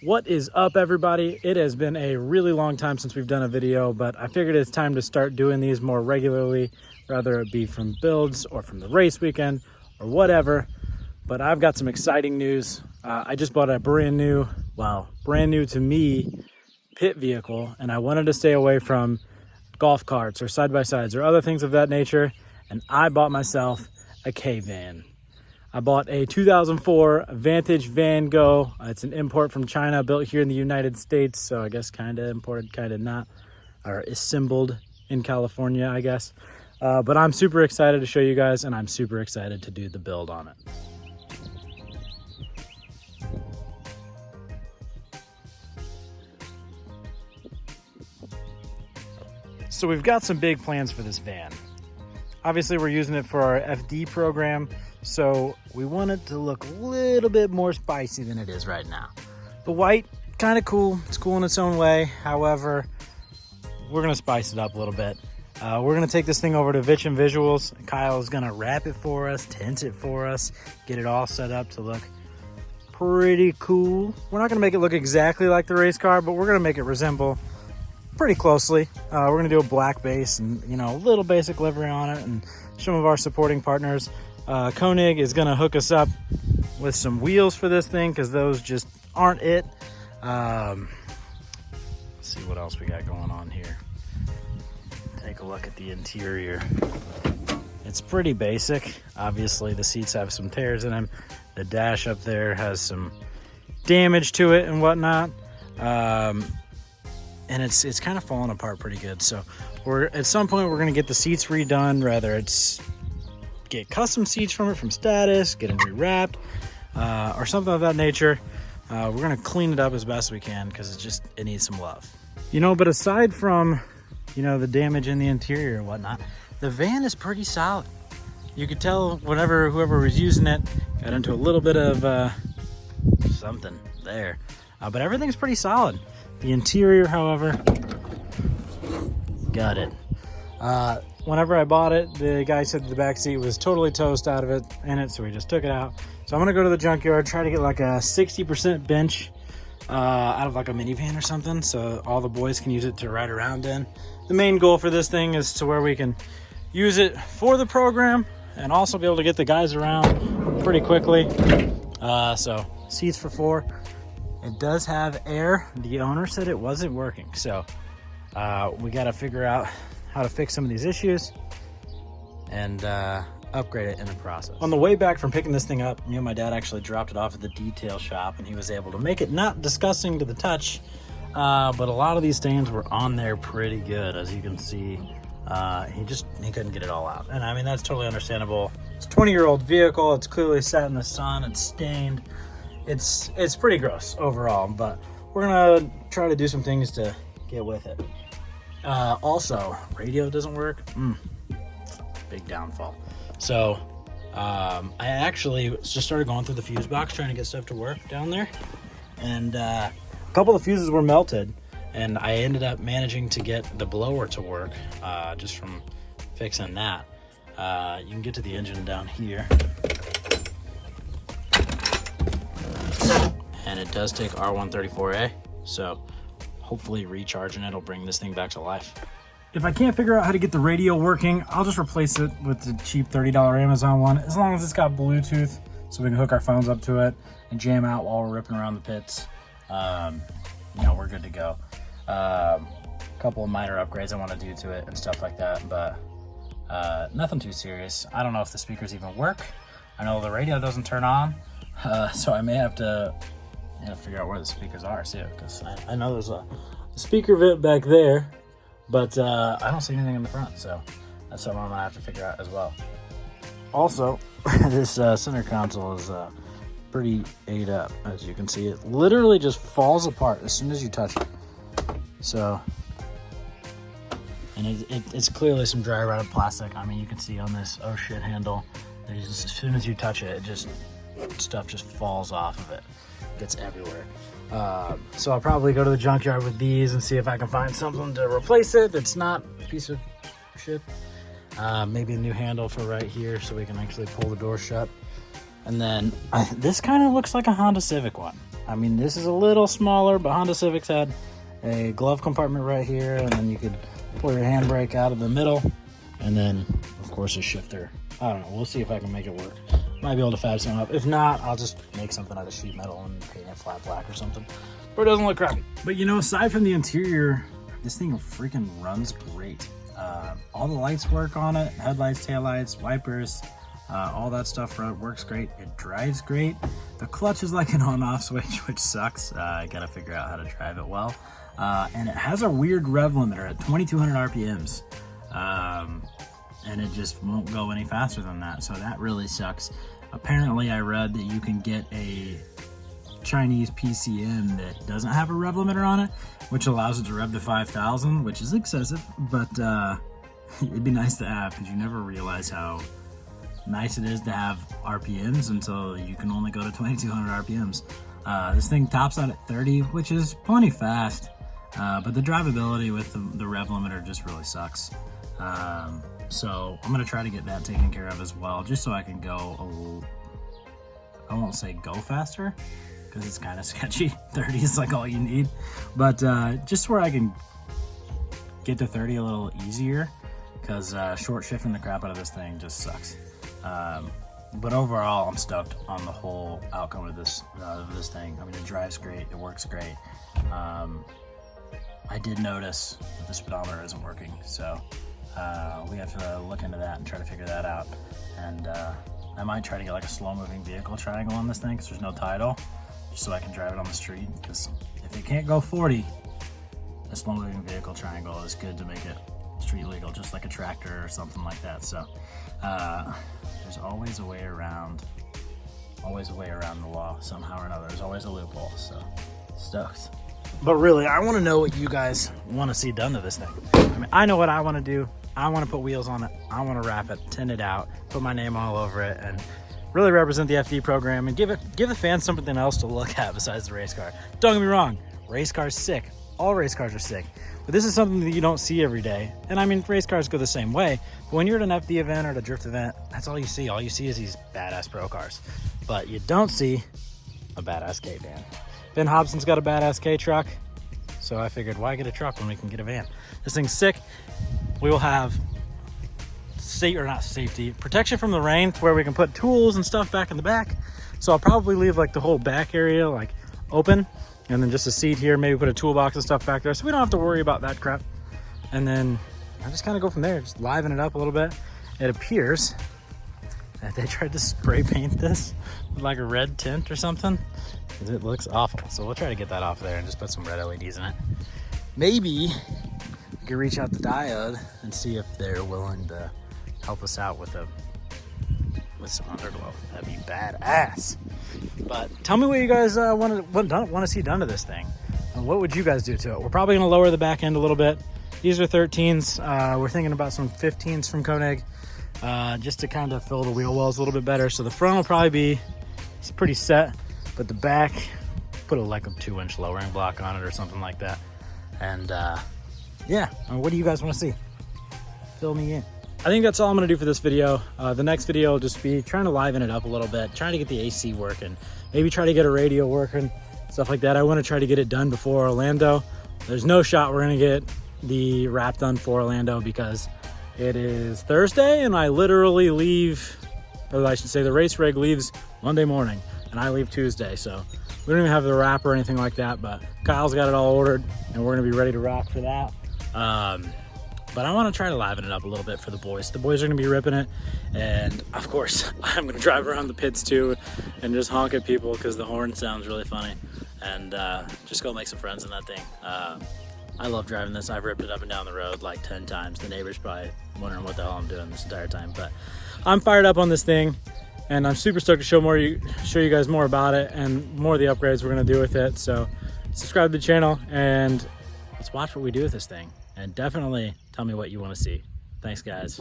What is up, everybody? It has been a really long time since we've done a video, but I figured it's time to start doing these more regularly, whether it be from builds or from the race weekend or whatever. But I've got some exciting news. I just bought a brand new to me pit vehicle, and I wanted to stay away from golf carts or side-by-sides or other things of that nature, and I bought myself a Kei van. I bought a 2004 Vantage Van Go. It's an import from China, built here in the United States, so I guess kind of imported, kind of not, or assembled in California, I guess. But I'm super excited to show you guys, and I'm super excited to do the build on it. So we've got some big plans for this van. Obviously, we're using it for our FD program, so we want it to look a little bit more spicy than it is right now. The white, kind of cool. It's cool in its own way. However, we're gonna spice it up a little bit. We're gonna take this thing over to Vitch and Visuals. Kyle is gonna wrap it for us, tint it for us, get it all set up to look pretty cool. We're not gonna make it look exactly like the race car, but we're gonna make it resemble pretty closely. We're gonna do a black base and, you know, a little basic livery on it, and some of our supporting partners. Koenig is gonna hook us up with some wheels for this thing because those just aren't it. Let's see what else we got going on here. Take a look at the interior. It's pretty basic. Obviously the seats have some tears in them. The dash up there has some damage to it and whatnot. And it's kind of falling apart pretty good. So at some point we're gonna get the seats redone, whether it's get custom seats from Status, get them rewrapped, or something of that nature. We're gonna clean it up as best we can because it needs some love. You know, but aside from, you know, the damage in the interior and whatnot, the van is pretty solid. You could tell whoever was using it got into a little bit of something there, but everything's pretty solid. The interior, however, got it. Whenever I bought it, the guy said the back seat was totally toast out of it, so we just took it out. So I'm gonna go to the junkyard, try to get like a 60% bench out of like a minivan or something, so all the boys can use it to ride around in. The main goal for this thing is to where we can use it for the program and also be able to get the guys around pretty quickly. So seats for 4. It does have air. The owner said it wasn't working, so we got to figure out how to fix some of these issues and upgrade it in the process. On the way back from picking this thing up, me and my dad actually dropped it off at the detail shop, and he was able to make it not disgusting to the touch, but a lot of these stains were on there pretty good. As you can see, he couldn't get it all out, and I mean, that's totally understandable. It's a 20-year-old vehicle. It's clearly sat in the sun. It's stained. It's pretty gross overall, but we're gonna try to do some things to get with it. Also, radio doesn't work. Big downfall. So I actually just started going through the fuse box trying to get stuff to work down there, and a couple of fuses were melted, and I ended up managing to get the blower to work just from fixing that. You can get to the engine down here. And it does take R134A, so hopefully recharging it will bring this thing back to life. If I can't figure out how to get the radio working, I'll just replace it with the cheap $30 Amazon one, as long as it's got Bluetooth, so we can hook our phones up to it and jam out while we're ripping around the pits. You know, we're good to go. A couple of minor upgrades I want to do to it and stuff like that, but nothing too serious. I don't know if the speakers even work. I know the radio doesn't turn on, so I may have to figure out where the speakers are too, because I know there's a speaker vent back there, but I don't see anything in the front, so that's something I'm gonna have to figure out as well. Also, this center console is pretty ate up. As you can see, it literally just falls apart as soon as you touch it. So, and it's clearly some dry rotted plastic. I mean, you can see on this oh shit handle, as soon as you touch it, stuff just falls off of it. Gets everywhere. So I'll probably go to the junkyard with these and see if I can find something to replace it that's not a piece of shit. Maybe a new handle for right here so we can actually pull the door shut. And then this kind of looks like a Honda Civic one. I mean, this is a little smaller, but Honda Civics had a glove compartment right here, and then you could pull your handbrake out of the middle, and then of course a shifter. I don't know, we'll see if I can make it work. Might be able to fab something up. If not, I'll just make something out of sheet metal and paint it flat black or something, but it doesn't look crappy. But you know, aside from the interior, this thing freaking runs great. All the lights work on it, headlights, taillights, wipers, all that stuff works great. It drives great. The clutch is like an on-off switch, which sucks. I gotta figure out how to drive it well. And it has a weird rev limiter at 2200 RPMs. And it just won't go any faster than that, so that really sucks. Apparently I read that you can get a Chinese PCM that doesn't have a rev limiter on it, which allows it to rev to 5,000, which is excessive, but it'd be nice to have, because you never realize how nice it is to have RPMs until you can only go to 2200 RPMs. This thing tops out at 30, which is plenty fast, but the drivability with the rev limiter just really sucks. So I'm gonna try to get that taken care of as well, just so I can go I won't say go faster, because it's kind of sketchy. 30 is like all you need, but just where I can get to 30 a little easier, because short shifting the crap out of this thing just sucks. But overall, I'm stoked on the whole outcome of this thing. I mean, it drives great, it works great. I did notice that the speedometer isn't working, so we have to look into that and try to figure that out. And I might try to get like a slow moving vehicle triangle on this thing, because there's no title, just so I can drive it on the street, because if it can't go 40, a slow moving vehicle triangle is good to make it street legal, just like a tractor or something like that. So there's always a way around the law somehow or another. There's always a loophole, so stoked. But really, I want to know what you guys want to see done to this thing. I mean, I know what I want to do. I want to put wheels on it. I want to wrap it, tint it out, put my name all over it, and really represent the FD program and give the fans something else to look at besides the race car. Don't get me wrong, race cars sick. All race cars are sick, but this is something that you don't see every day. And I mean, race cars go the same way, but when you're at an FD event or at a drift event, that's all you see. All you see is these badass pro cars, but you don't see a badass K van. Ben Hobson's got a badass K truck, so I figured, why get a truck when we can get a van? This thing's sick. We will have protection from the rain, to where we can put tools and stuff back in the back. So I'll probably leave like the whole back area like open, and then just a seat here, maybe put a toolbox and stuff back there, so we don't have to worry about that crap. And then I just kind of go from there, just liven it up a little bit. It appears that they tried to spray paint this with like a red tint or something, because it looks awful. So we'll try to get that off there and just put some red LEDs in it. Maybe we could reach out to Diode and see if they're willing to help us out with some underglow. That'd be badass. But tell me what you guys want to see done to this thing, and what would you guys do to it? We're probably going to lower the back end a little bit. These are 13s. We're thinking about some 15s from Koenig, just to kind of fill the wheel wells a little bit better. So the front will probably be pretty set, but the back, put like a 2-inch lowering block on it or something like that. And yeah, what do you guys want to see? Fill me in. I think that's all I'm going to do for this video. The next video will just be trying to liven it up a little bit, trying to get the AC working, maybe try to get a radio working, stuff like that. I want to try to get it done before Orlando. There's no shot we're going to get the wrap done for Orlando, because it is Thursday and I literally leave, or I should say the race rig leaves Monday morning and I leave Tuesday. So we don't even have the wrap or anything like that, but Kyle's got it all ordered and we're going to be ready to rock for that. But I want to try to liven it up a little bit for the boys. The boys are going to be ripping it. And of course, I'm going to drive around the pits too and just honk at people, because the horn sounds really funny. And just go make some friends in that thing. I love driving this. I've ripped it up and down the road like 10 times. The neighbor's probably wondering what the hell I'm doing this entire time. But I'm fired up on this thing. And I'm super stoked to show you guys more about it and more of the upgrades we're going to do with it. So subscribe to the channel and let's watch what we do with this thing. And definitely tell me what you want to see. Thanks, guys.